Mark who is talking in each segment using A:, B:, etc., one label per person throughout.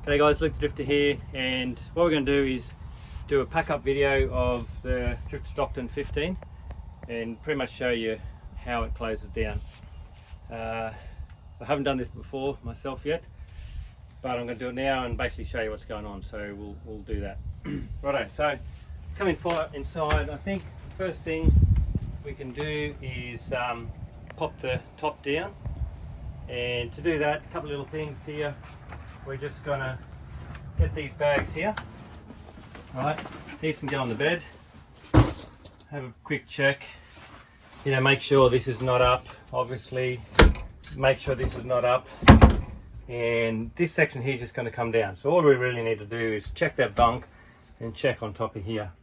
A: Hey guys, Luke the Drifter here, and what we're going to do is do a pack-up video of the Drifta Stockton 15 and pretty much show you how it closes down. I haven't done this before myself yet, but I'm going to do it now and basically show you what's going on, so we'll do that. Righto, so coming inside, I think the first thing we can do is pop the top down, and to do that, a couple of little things here. We're just going to get these bags here. Right, these can go on the bed. Have a quick check. You know, make sure this is not up. Obviously, make sure this is not up. And this section here is just going to come down. So all we really need to do is check that bunk and check on top of here.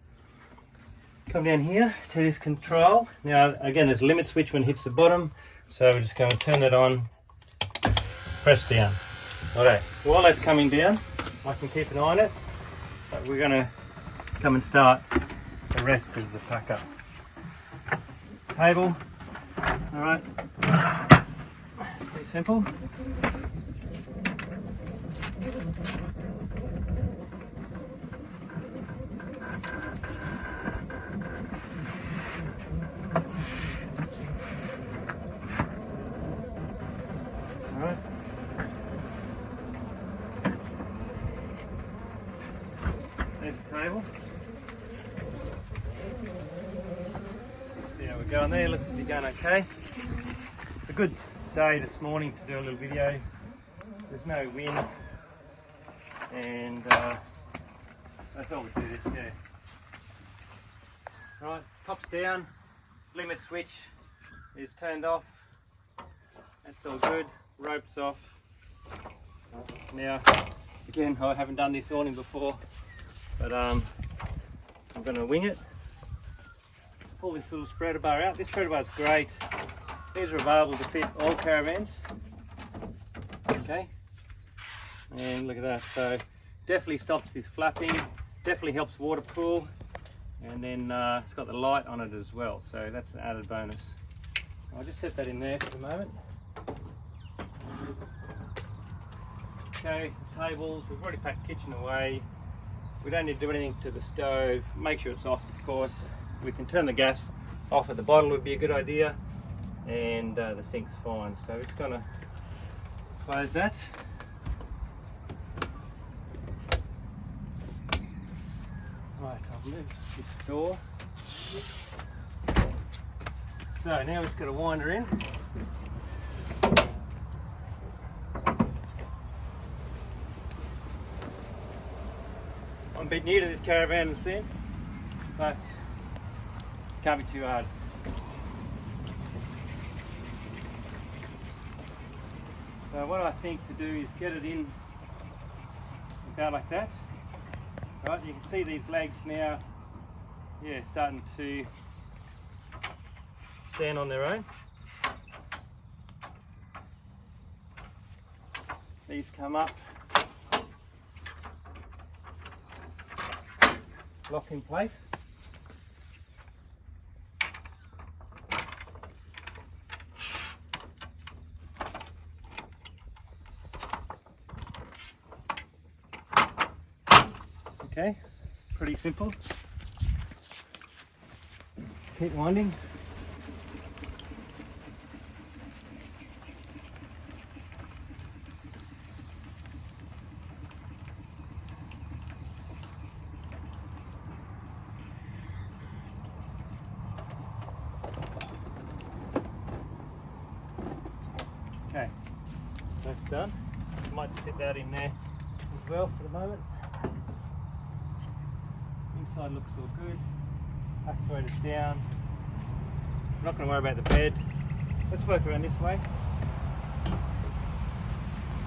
A: Come down here to this control. Now, again, there's a limit switch when it hits the bottom. So we're just going to turn it on, press down. Alright, while that's coming down, I can keep an eye on it, but we're going to come and start the rest of the pack up. Table, alright, pretty simple. Alright. There's the table. See how we're going there, looks to be going okay. It's a good day this morning to do a little video. There's no wind, and that's all we do this, yeah. Right, tops down, limit switch is turned off. That's all good, ropes off. Now, again, I haven't done this awning before, but I'm going to wing it. Pull this little spreader bar out. This spreader bar is great. These are available to fit all caravans. Okay, and look at that. So definitely stops this flapping, definitely helps water pool, and then it's got the light on it as well. So that's an added bonus. I'll just set that in there for the moment. Okay, tables. We've already packed the kitchen away. We don't need to do anything to the stove. Make sure it's off, of course. We can turn the gas off at the bottle, would be a good idea, and the sink's fine. So we're just going to close that. Right, I'll move this door. So now we've got a winder in. I'm a bit new to this caravan and scene, but can't be too hard. So what I think to do is get it in about like that. Right, you can see these legs now, yeah, starting to stand on their own. These come up, lock in place. Okay, pretty simple. Keep winding. Okay, that's done. Might sit that in there as well for the moment. Inside looks all good. Actuator's down. I'm not going to worry about the bed. Let's work around this way.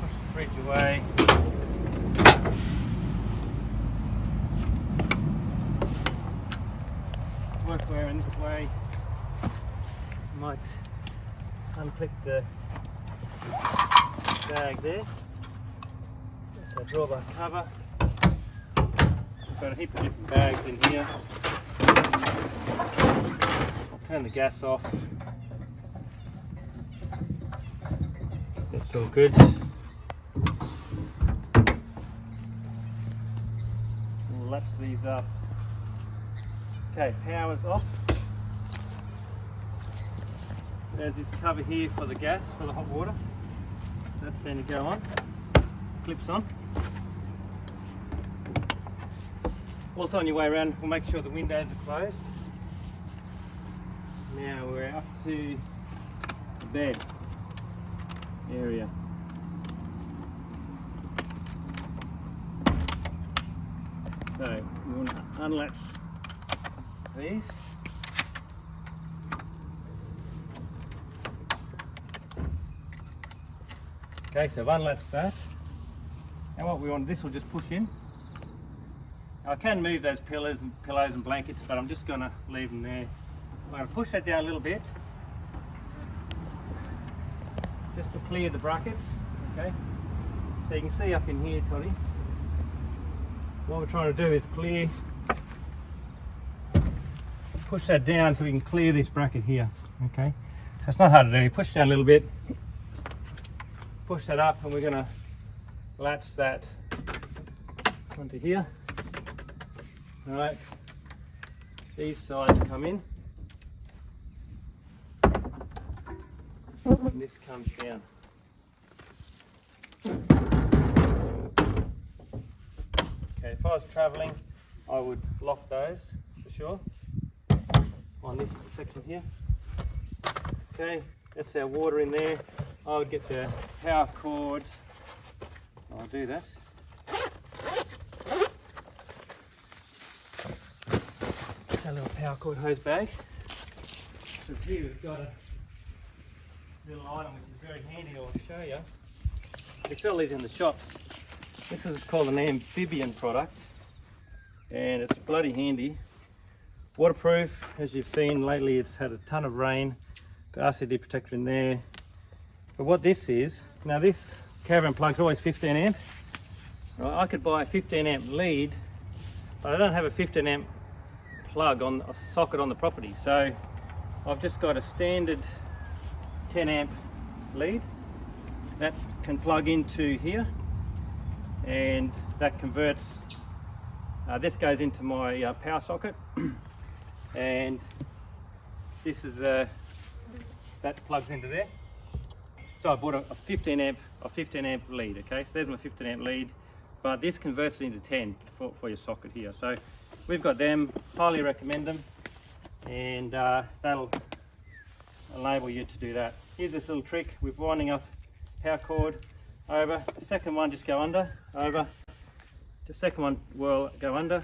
A: Push the fridge away. Work around this way. Might unclip the bag there. So drawbar cover. Got a heap of different bags in here. I'll turn the gas off. That's all good. latch these up. Okay, power's off. There's this cover here for the gas, for the hot water. That's going to go on. Clips on. Also on your way around, we'll make sure the windows are closed. Now we're up to the bed area. So we want to unlatch these. Okay, so I've unlatched that. And what we want, this will just push in. I can move those pillows and blankets, but I'm just going to leave them there. I'm going to push that down a little bit, just to clear the brackets. Okay, so you can see up in here, Toddy, what we're trying to do is clear, push that down so we can clear this bracket here. Okay, so it's not hard to do. You push down a little bit, push that up, and we're going to latch that onto here. All right, these sides come in, and this comes down. Okay, if I was travelling, I would lock those for sure on this section here. Okay, that's our water in there. I would get the power cord. I'll do that. It's our little power cord hose bag. So here we've got a little item which is very handy. I'll show you. We sell these in the shops. This is called an amphibian product, and it's bloody handy. Waterproof, as you've seen lately. It's had a ton of rain. Got RCD protector in there. But what this is, now this Caravan plug's always 15 amp. Right, I could buy a 15 amp lead, but I don't have a 15 amp plug on a socket on the property. So I've just got a standard 10 amp lead that can plug into here, and that converts, this goes into my power socket, and this is that plugs into there. So I bought a 15 amp lead. Okay, so there's my 15 amp lead, but this converts it into 10 for your socket here. So we've got them. Highly recommend them, and that'll enable you to do that. Here's this little trick with winding up power cord over. The second one, just go under, over. The second one will go under,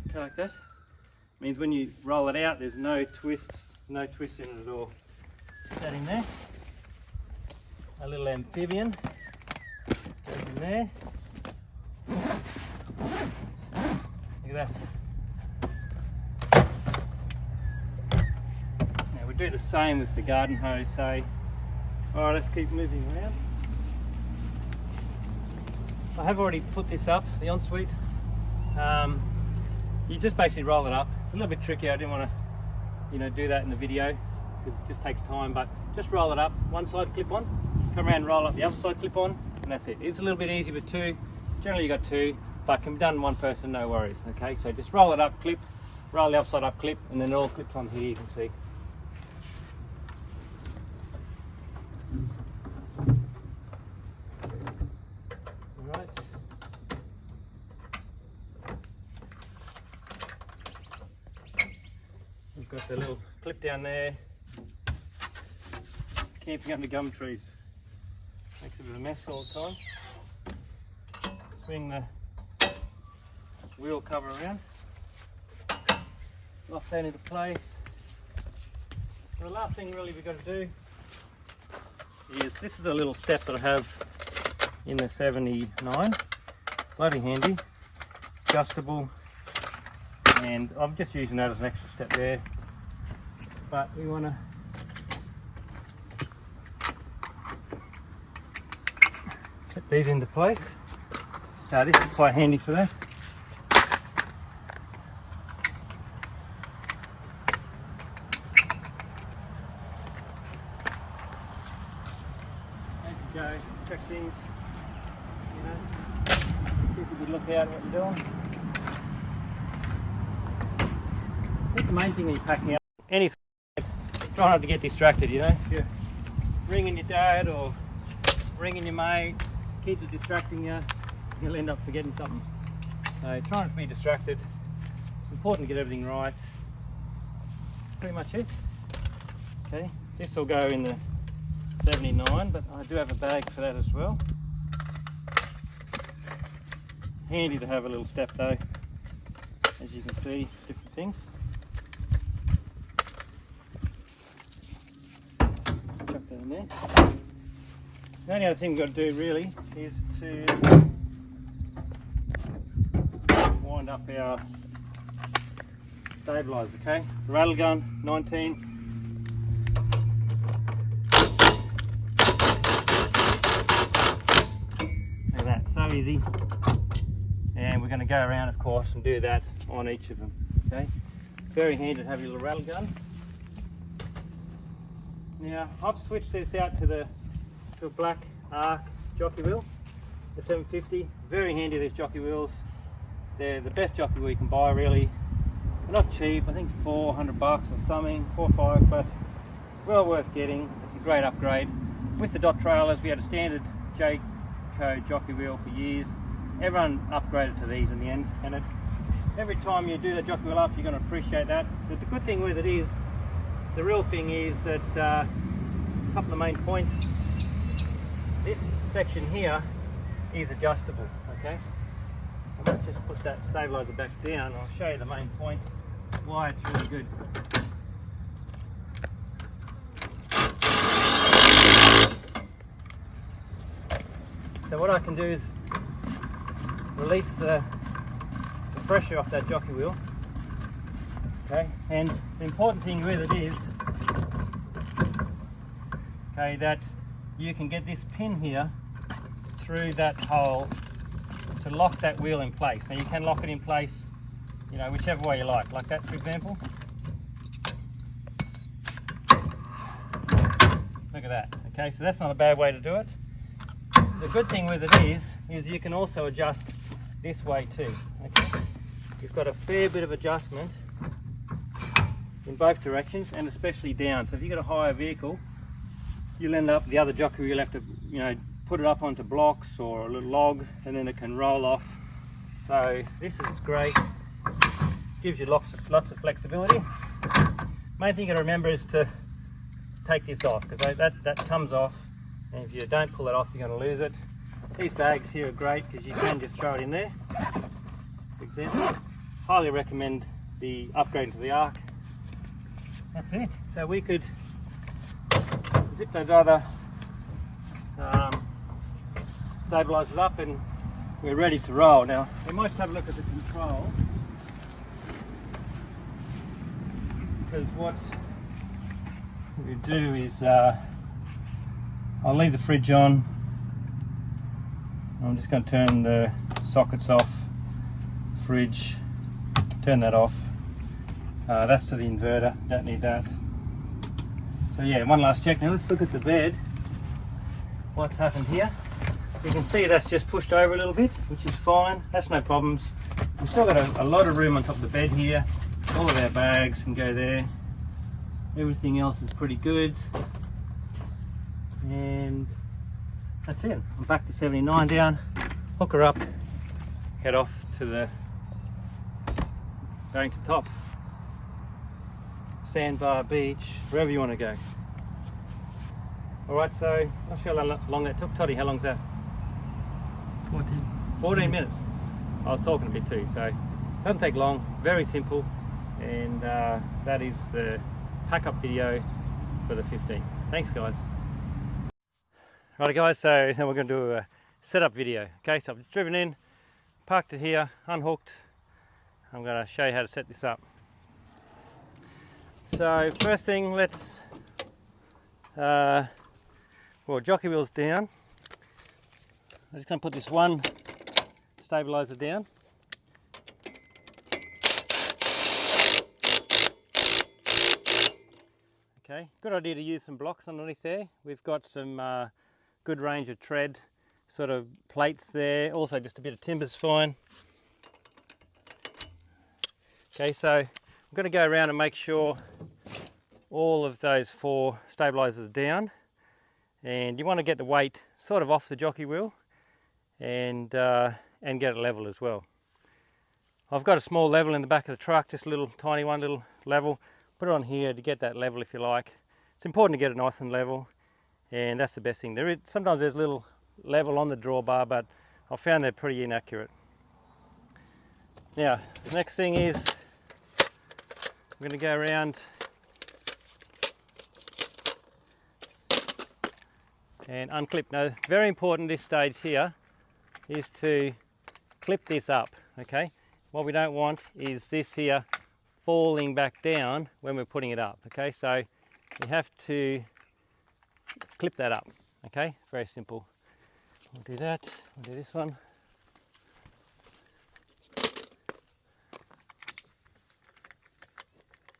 A: okay, like that. Means when you roll it out, there's no twists in it at all. Stick that in there. A little amphibian goes in there. Look at that. Now we do the same with the garden hose, say. Alright, let's keep moving around. I have already put this up, the ensuite. You just basically roll it up. It's a little bit tricky. I didn't want to, do that in the video because it just takes time. But just roll it up. One side clip on, come around, roll up the other side, clip on, and that's it. It's a little bit easy with two. Generally, you got two, but can be done in one person, no worries. Okay, so just roll it up, clip, roll the other side up, clip, and then it all clips on here. You can see. Got the little clip down there. Camping under gum trees. Makes a bit of a mess all the time. Swing the wheel cover around. Lock that into place. So the last thing really we've got to do is, this is a little step that I have in the 79. Bloody handy. Adjustable. And I'm just using that as an extra step there. But we want to clip these into place. So this is quite handy for that. There you go, check things, keep a good look out at what you're doing. the main thing when you're packing up. Any try not to get distracted, you know. If you're ringing your dad or ringing your mate, kids are distracting you, you'll end up forgetting something. So try not to be distracted. It's important to get everything right. Pretty much it. Okay, this will go in the 79, but I do have a bag for that as well. Handy to have a little step though, as you can see, different things. Chuck that in there. The only other thing we've got to do really is to wind up our stabilizer, okay? Rattle gun, 19. Look at that, so easy. And we're going to go around, of course, and do that on each of them, okay? Very handy to have your little rattle gun. Now, I've switched this out to a black arc jockey wheel, the 750. Very handy, these jockey wheels. They're the best jockey wheel you can buy, really. They're not cheap, I think $400 or something, 4 or 5, but well worth getting. It's a great upgrade. With the dot trailers, we had a standard J-code jockey wheel for years. Everyone upgraded to these in the end, and it's every time you do the jockey wheel up, you're going to appreciate that. But the good thing with it is, the real thing is that a couple of main points. This section here is adjustable, okay? I might just put that stabilizer back down. I'll show you the main point, why it's really good. So what I can do is release the pressure off that jockey wheel, okay? And the important thing with it is, okay, that you can get this pin here through that hole to lock that wheel in place. Now you can lock it in place, you know, whichever way you like that for example. Look at that, okay, so that's not a bad way to do it. The good thing with it is you can also adjust this way too, okay. You've got a fair bit of adjustment in both directions, and especially down. So if you've got a higher vehicle, you'll end up, the other jockey you'll have to, you know, put it up onto blocks or a little log, and then it can roll off. So this is great, gives you lots of flexibility. Main thing you got to remember is to take this off, because that comes off, and if you don't pull it off, you're going to lose it. These bags here are great because you can just throw it in there, for example. Highly recommend the upgrade to the arc. That's it. So we could zip those other stabilizers up and we're ready to roll. Now we might have a look at the control, because what we do is I'll leave the fridge on. I'm just going to turn the sockets off, fridge, turn that off. That's to the inverter, don't need that. So yeah, one last check. Now let's look at the bed. What's happened here? You can see that's just pushed over a little bit, which is fine. That's no problems. We've still got a lot of room on top of the bed here. All of our bags can go there. Everything else is pretty good. And that's it. I'm back to 79 down. Hook her up. Head off to going to Tops, Sandbar Beach, wherever you want to go. Alright, so I'm not sure how long that took. Toddy, how long's that? 14 minutes. I was talking a bit too, so it doesn't take long, very simple, and that is the pack-up video for the 15. Thanks guys. Right guys, so now we're going to do a setup video. Okay, so I've just driven in, parked it here, unhooked. I'm going to show you how to set this up. So first thing, let's jockey wheels down. I'm just going to put this one stabilizer down. Okay, good idea to use some blocks underneath there. We've got some good range of tread sort of plates there. Also just a bit of timber's fine. Okay, so I'm going to go around and make sure all of those 4 stabilisers are down, and you want to get the weight sort of off the jockey wheel and get it level as well. I've got a small level in the back of the truck, just a little tiny one, little level. Put it on here to get that level if you like. It's important to get it nice and level, and that's the best thing. Sometimes there's a little level on the drawbar, but I found they're pretty inaccurate. Now, the next thing is I'm going to go around and unclip. Now, very important this stage here is to clip this up, okay? What we don't want is this here falling back down when we're putting it up, okay? So you have to clip that up, okay? Very simple. We'll do that, we'll do this one.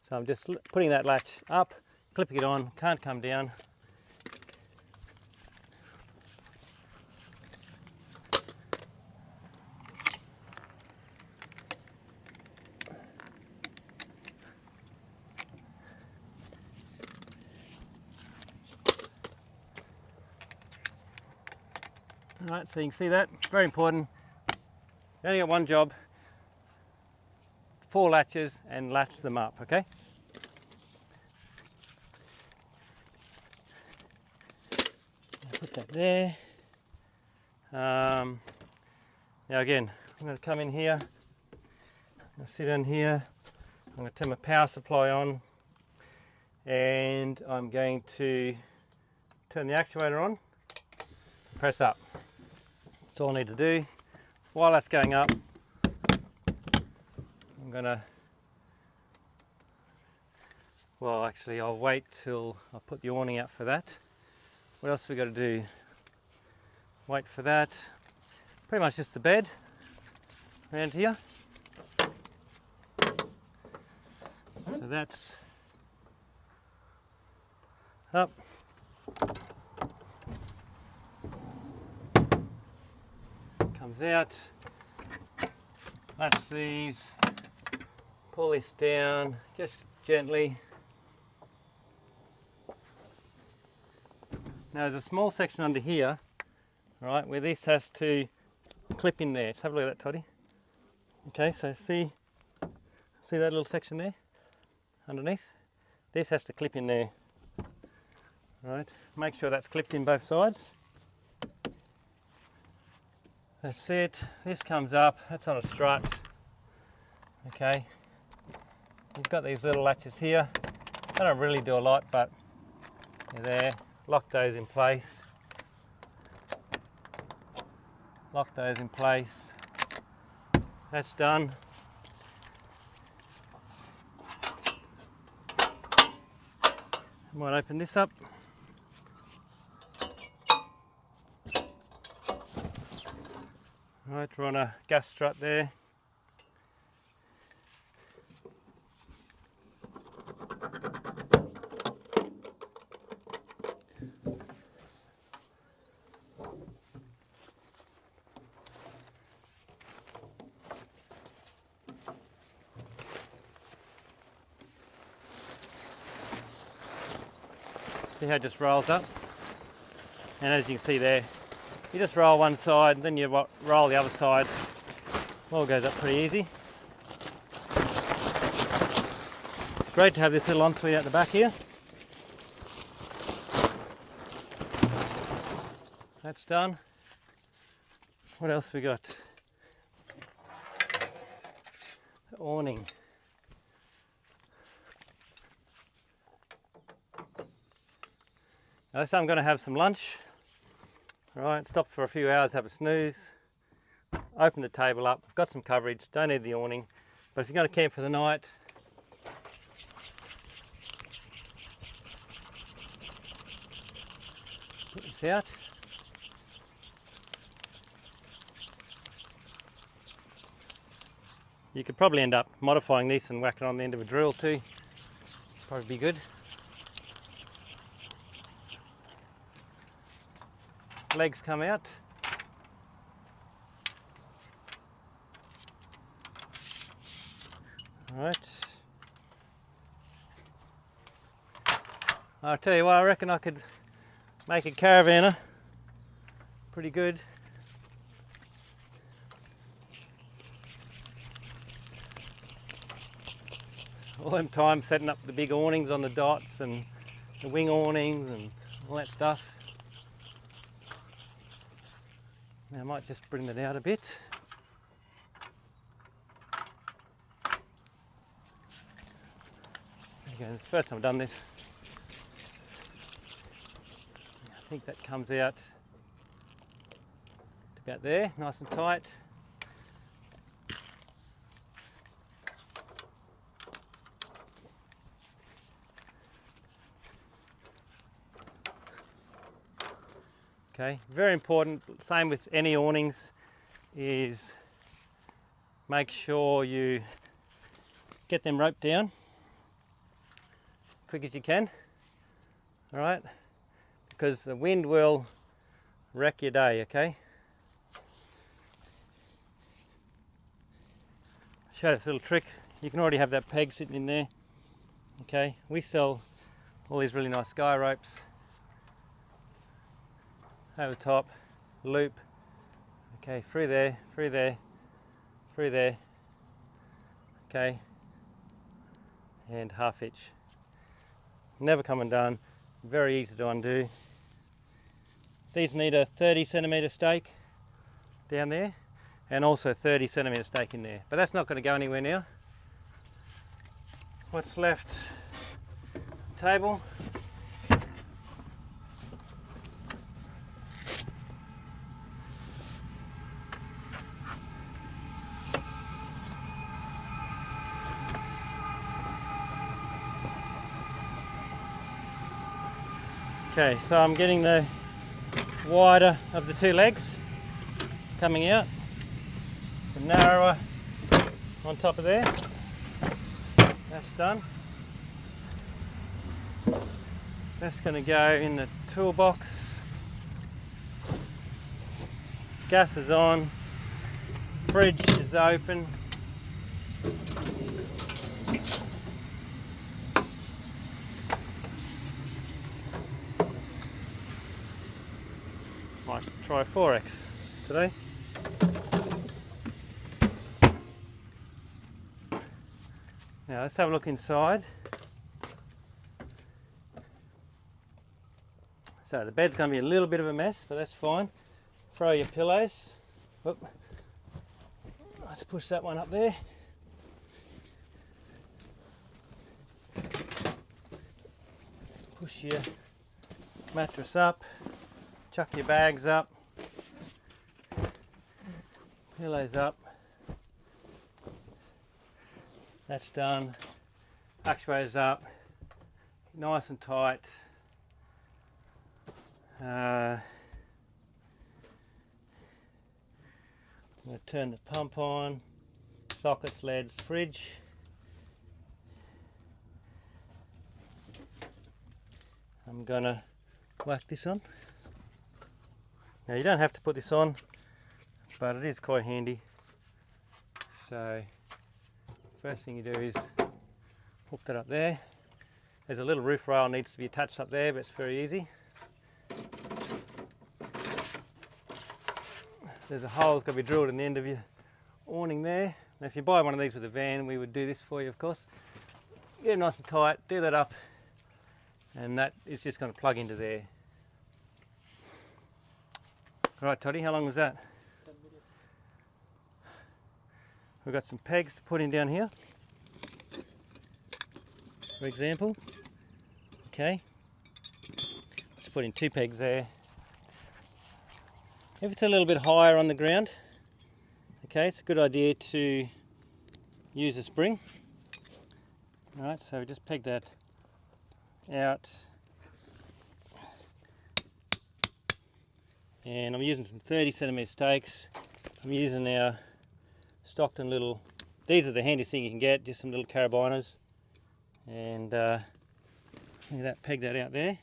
A: So I'm just putting that latch up, clipping it on, can't come down. All right, so you can see that, very important. You only got one job, 4 latches and latch them up, okay? Put that there. Now again, I'm going to come in here, I'm going to sit in here, I'm going to turn my power supply on, and I'm going to turn the actuator on, press up. That's all I need to do. While that's going up, I'm going to, well actually I'll wait till I put the awning out for that. What else have we got to do? Wait for that. Pretty much just the bed around here. So that's up. Comes out. Latch these. Pull this down just gently. Now there's a small section under here, right, where this has to clip in there. Let's have a look at that, Toddy. Okay, so see that little section there underneath? This has to clip in there. Right, make sure that's clipped in both sides. That's it. This comes up, that's on a strut. Okay, you've got these little latches here. They don't really do a lot, but they're there. Lock those in place. Lock those in place. That's done. I might open this up. Right, we're on a gas strut there. See how it just rolls up? And as you can see there, you just roll one side, then you roll the other side. All goes up pretty easy. It's great to have this little ensuite out the back here. That's done. What else we got? The awning. Now, so I'm going to have some lunch. All right, stop for a few hours, have a snooze, open the table up. I've got some coverage, don't need the awning, but if you're going to camp for the night, put this out. You could probably end up modifying this and whack it on the end of a drill too. Probably be good. Legs come out. All right. I'll tell you what, I reckon I could make a caravanner pretty good. All them time setting up the big awnings on the dots and the wing awnings and all that stuff. Now I might just bring that out a bit. Again, it's the first time I've done this. I think that comes out to about there, nice and tight. Okay, very important, same with any awnings, is make sure you get them roped down quick as you can, all right, because the wind will wreck your day, okay. I'll show you this little trick. You can already have that peg sitting in there, okay. We sell all these really nice sky ropes. Over the top, loop, okay, through there, through there, through there, okay, and half hitch. Never come undone, very easy to undo. These need a 30cm stake down there and also 30cm stake in there, but that's not going to go anywhere now. What's left? Table. Okay, so I'm getting the wider of the two legs coming out, the narrower on top of there. That's done. That's going to go in the toolbox. Gas is on, fridge is open. Might try 4X today. Now let's have a look inside. So the bed's going to be a little bit of a mess, but that's fine. Throw your pillows. Whoop. Let's push that one up there. Push your mattress up. Chuck your bags up, pillows up, that's done, actuators up, nice and tight. I'm going to turn the pump on, sockets, LEDs, fridge. I'm going to whack this on. Now you don't have to put this on, but it is quite handy. So first thing you do is hook that up there. There's a little roof rail needs to be attached up there, but it's very easy. There's a hole that's got to be drilled in the end of your awning there. Now if you buy one of these with a van, we would do this for you, of course. Get it nice and tight, do that up, and that is just going to plug into there. Right, Toddy, how long was that?
B: 10 minutes.
A: We've got some pegs to put in down here, for example. Okay, let's put in 2 pegs there. If it's a little bit higher on the ground, okay, it's a good idea to use a spring. Alright, so we just peg that out. And I'm using some 30cm stakes. I'm using our Stockton little, these are the handiest thing you can get, just some little carabiners. And look at that, peg that out there.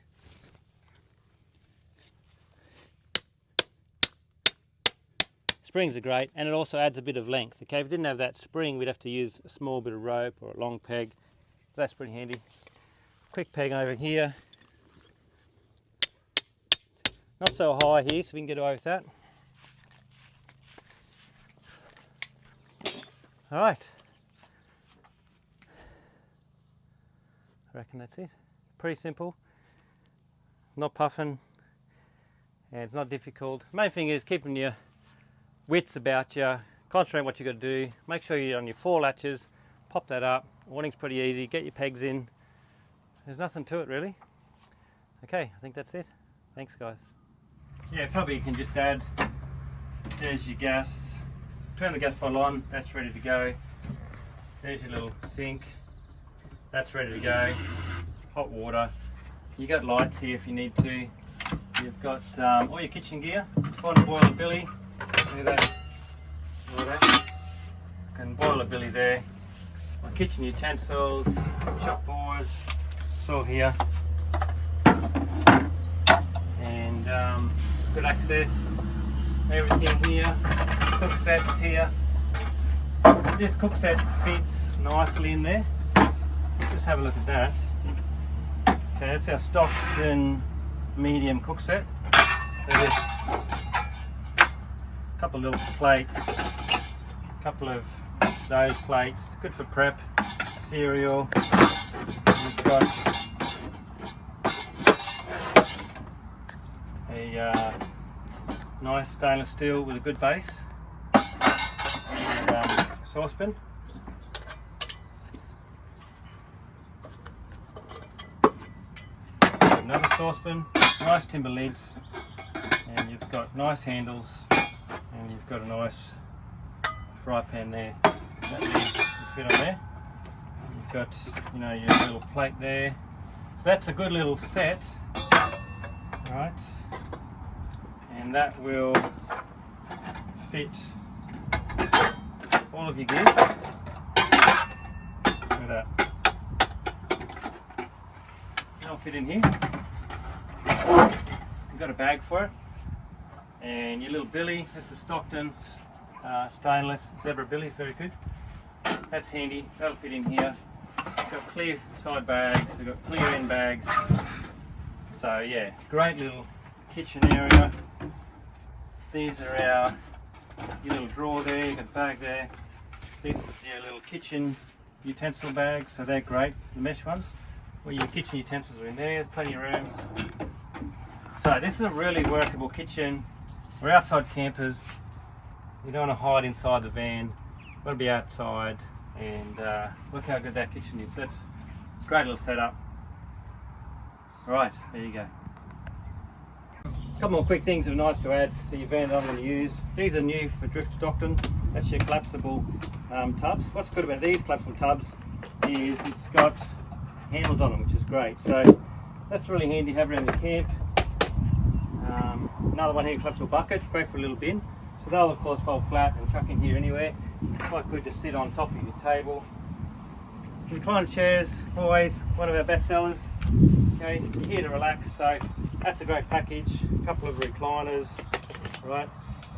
A: Springs are great, and it also adds a bit of length. Okay, if we didn't have that spring, we'd have to use a small bit of rope or a long peg. That's pretty handy. Quick peg over here. Not so high here, so we can get away with that. All right. I reckon that's it. Pretty simple. Not puffing, and it's not difficult. Main thing is keeping your wits about you. Concentrate on what you got to do. Make sure you're on your 4 latches. Pop that up. Awning's pretty easy. Get your pegs in. There's nothing to it really. Okay, I think that's it. Thanks guys. Yeah, probably you can just add, there's your gas. Turn the gas bottle on, that's ready to go. There's your little sink. That's ready to go. Hot water. You got lights here if you need to. You've got all your kitchen gear. Want to boil a billy. Look at that. Look at that. You can boil a billy there. My kitchen utensils, chop boards, it's all here. And good access. Everything here. Cook sets here. This cook set fits nicely in there. Just have a look at that. Okay, that's our Stockton medium cook set. There's a couple of little plates, a couple of those plates, good for prep, cereal. We've got a nice stainless steel with a good base and saucepan. Another saucepan, nice timber lids, and you've got nice handles, and you've got a nice fry pan there. That lid will fit on there. You've got, you know, your little plate there. So that's a good little set, right? And that will fit all of your gear. Look at that. That'll fit in here. You've got a bag for it, and your little billy, that's a Stockton stainless zebra billy, very good. That's handy, that'll fit in here. You've got clear side bags, they've got clear end bags. So yeah, great little kitchen area. These are your little drawer there, you've got a bag there. This is your little kitchen utensil bags, so they're great, the mesh ones. Well, your kitchen utensils are in there, plenty of room. So this is a really workable kitchen. We're outside campers. We don't want to hide inside the van. We want to be outside, and look how good that kitchen is. That's a great little setup. Right, there you go. A couple more quick things that are nice to add to your van that I'm going to use. These are new for Drifta Stockton. That's your collapsible tubs. What's good about these collapsible tubs is it's got handles on them, which is great. So that's really handy to have around the camp. Another one here, collapsible bucket, great for a little bin. So they'll of course fold flat and chuck in here anywhere. Quite good to sit on top of your table. Recliner chairs, always one of our best sellers. Okay, you're here to relax, so that's a great package. A couple of recliners, right?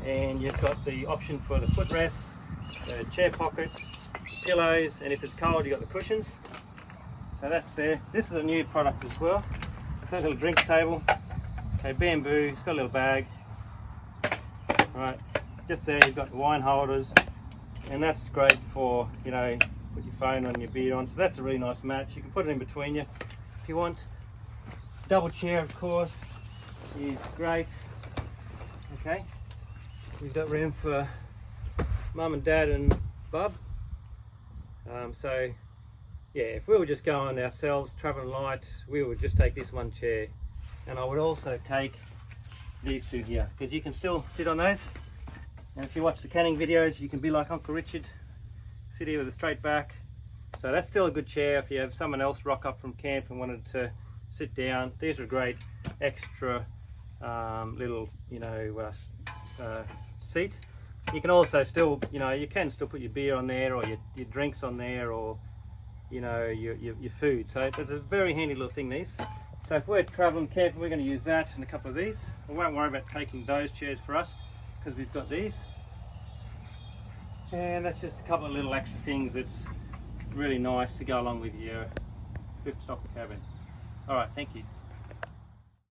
A: And you've got the option for the footrests, the chair pockets, pillows, and if it's cold you've got the cushions. So that's there. This is a new product as well. It's a little drinks table. Okay, bamboo, it's got a little bag. Right, just there you've got wine holders, and that's great for, you know, put your phone on, your beer on. So that's a really nice match. You can put it in between you if you want. Double chair, of course, is great. Okay, we've got room for mum and dad and bub. So yeah, if we were just going ourselves, travelling light, we would just take this one chair. And I would also take these two here, because you can still sit on those. And if you watch the canning videos, you can be like Uncle Richard, sit here with a straight back. So that's still a good chair if you have someone else rock up from camp and wanted to sit down. These are great extra little, you know, seat. You can also still, you know, you can still put your beer on there, or your drinks on there, or, you know, your food. So it's a very handy little thing, these. So if we're traveling camping, we're going to use that and a couple of these. We won't worry about taking those chairs for us, because we've got these. And that's just a couple of little extra things that's really nice to go along with your Drifta Stockton caravan. Alright, thank you.